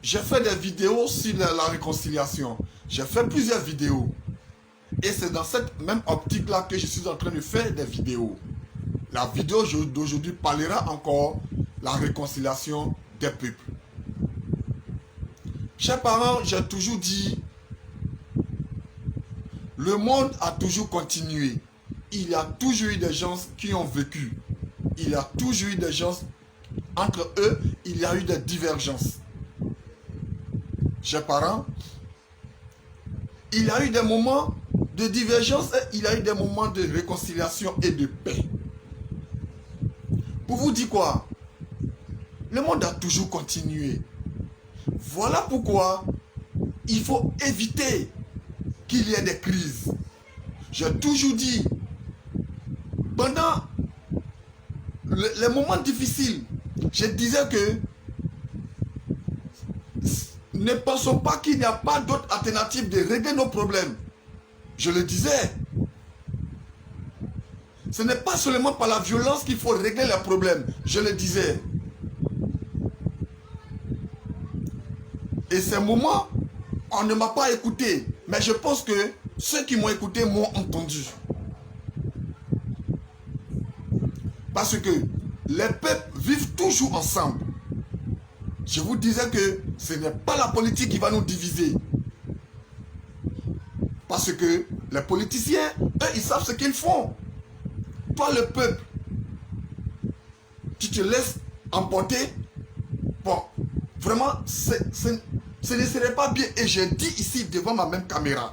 J'ai fait des vidéos sur la réconciliation. J'ai fait plusieurs vidéos. Et c'est dans cette même optique-là que je suis en train de faire des vidéos. La vidéo d'aujourd'hui parlera encore de la réconciliation des peuples. Chers parents, j'ai toujours dit, le monde a toujours continué. Il y a toujours eu des gens qui ont vécu. Il y a toujours eu des gens, entre eux, il y a eu des divergences. Chers parents, il y a eu des moments de divergence et il y a eu des moments de réconciliation et de paix. Pour vous dire quoi? Le monde a toujours continué. Voilà pourquoi il faut éviter qu'il y ait des crises. J'ai toujours dit, pendant les moments difficiles, je disais que ne pensons pas qu'il n'y a pas d'autre alternative de régler nos problèmes. Je le disais. Ce n'est pas seulement par la violence qu'il faut régler les problèmes. Je le disais. Et ces moments, on ne m'a pas écouté. Mais je pense que ceux qui m'ont écouté m'ont entendu. Parce que les peuples vivent toujours ensemble. Je vous disais que ce n'est pas la politique qui va nous diviser. Parce que les politiciens, eux, ils savent ce qu'ils font. Toi, le peuple, tu te laisses emporter. Bon, vraiment, ce ne serait pas bien. Et je dis ici devant ma même caméra.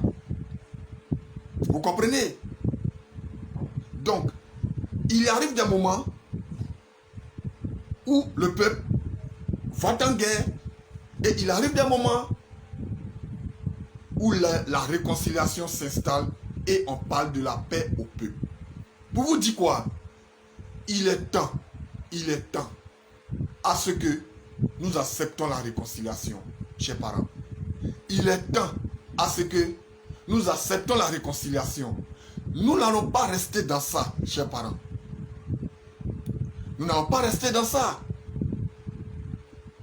Vous comprenez? Donc, il arrive des moments où le peuple va en guerre et il arrive des moments où la réconciliation s'installe et on parle de la paix au peuple. Pour vous dire quoi? Il est temps à ce que nous acceptons la réconciliation, chers parents. Il est temps à ce que nous acceptons la réconciliation. Nous n'allons pas rester dans ça, chers parents. Nous n'allons pas rester dans ça.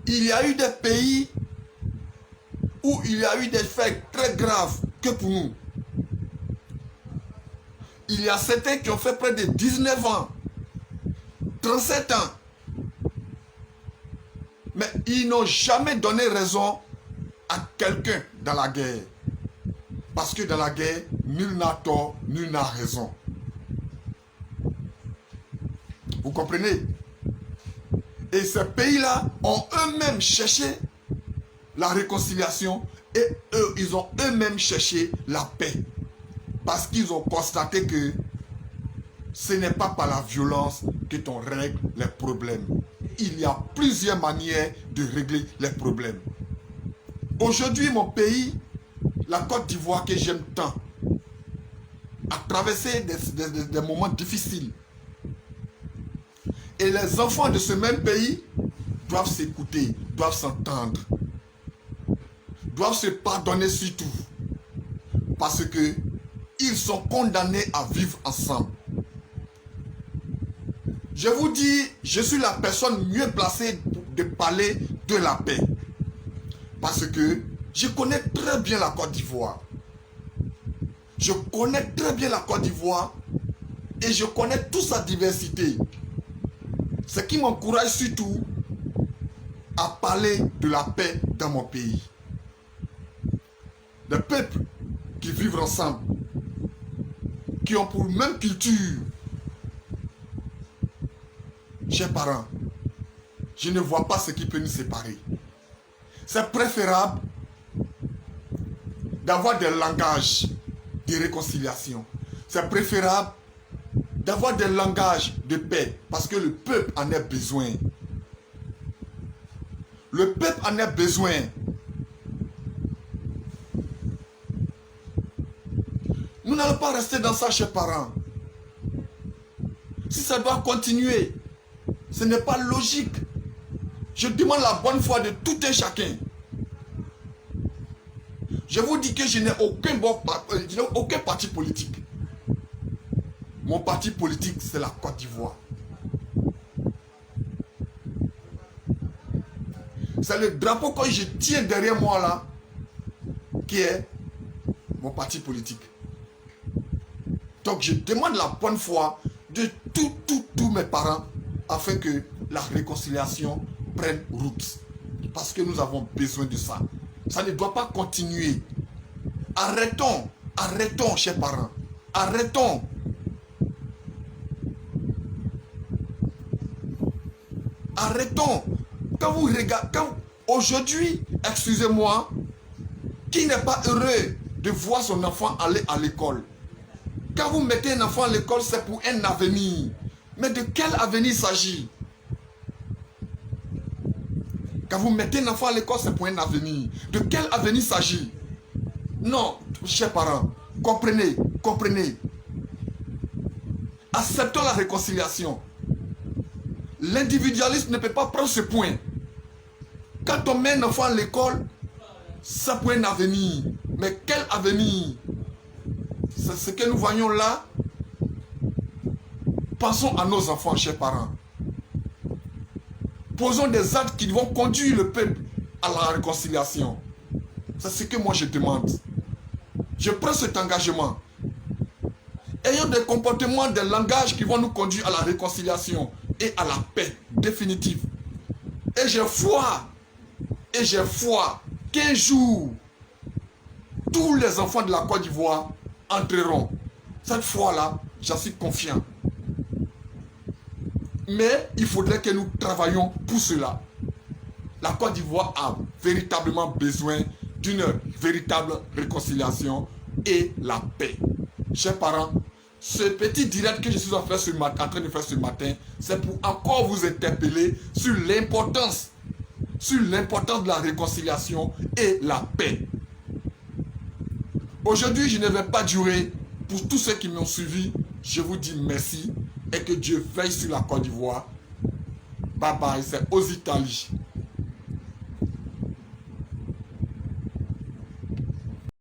Il y a eu des pays où il y a eu des faits très graves que pour nous. Il y a certains qui ont fait près de 19 ans, 37 ans. Mais ils n'ont jamais donné raison à quelqu'un dans la guerre. Parce que dans la guerre, nul n'a tort, nul n'a raison. Vous comprenez? Et ces pays-là ont eux-mêmes cherché la réconciliation et eux, ils ont eux-mêmes cherché la paix. Parce qu'ils ont constaté que ce n'est pas par la violence que l'on règle les problèmes. Il y a plusieurs manières de régler les problèmes. Aujourd'hui, mon pays, la Côte d'Ivoire que j'aime tant, a traversé des moments difficiles. Et les enfants de ce même pays doivent s'écouter, doivent s'entendre, doivent se pardonner surtout. Parce que ils sont condamnés à vivre ensemble. Je vous dis, je suis la personne mieux placée de parler de la paix. Parce que je connais très bien la Côte d'Ivoire. Je connais très bien la Côte d'Ivoire et je connais toute sa diversité. Ce qui m'encourage surtout à parler de la paix dans mon pays. Des peuples qui vivent ensemble, qui ont pour même culture. Chers parents, je ne vois pas ce qui peut nous séparer. C'est préférable d'avoir des langages de réconciliation. C'est préférable d'avoir des langages de paix parce que le peuple en a besoin. Le peuple en a besoin. Nous n'allons pas rester dans ça, chers parents. Si ça doit continuer, ce n'est pas logique. Je demande la bonne foi de tout un chacun. Je vous dis que je n'ai aucun parti politique. Mon parti politique, c'est la Côte d'Ivoire. C'est le drapeau que je tiens derrière moi là, qui est mon parti politique. Donc je demande la bonne foi de tous mes parents afin que la réconciliation prenne route. Parce que nous avons besoin de ça. Ça ne doit pas continuer. Arrêtons, arrêtons, chers parents. Arrêtons. Arrêtons. Quand vous regardez, aujourd'hui, excusez-moi, qui n'est pas heureux de voir son enfant aller à l'école? Quand vous mettez un enfant à l'école, c'est pour un avenir. Mais de quel avenir il s'agit? Quand vous mettez un enfant à l'école, c'est pour un avenir. De quel avenir il s'agit? Non, chers parents, comprenez, comprenez. Acceptons la réconciliation. L'individualisme ne peut pas prendre ce point. Quand on met un enfant à l'école, c'est pour un avenir. Mais quel avenir? C'est ce que nous voyons là. Pensons à nos enfants, chers parents. Posons des actes qui vont conduire le peuple à la réconciliation. C'est ce que moi je demande. Je prends cet engagement. Ayons des comportements, des langages qui vont nous conduire à la réconciliation et à la paix définitive. Et j'ai foi qu'un jour, tous les enfants de la Côte d'Ivoire entreront. Cette foi-là, j'en suis confiant. Mais il faudrait que nous travaillions pour cela. La Côte d'Ivoire a véritablement besoin d'une véritable réconciliation et la paix. Chers parents, ce petit direct que je suis en train de faire ce matin, c'est pour encore vous interpeller sur l'importance de la réconciliation et la paix. Aujourd'hui, je ne vais pas durer. Pour tous ceux qui m'ont suivi, je vous dis merci et que Dieu veille sur la Côte d'Ivoire. Bye bye, c'est aux Italiens.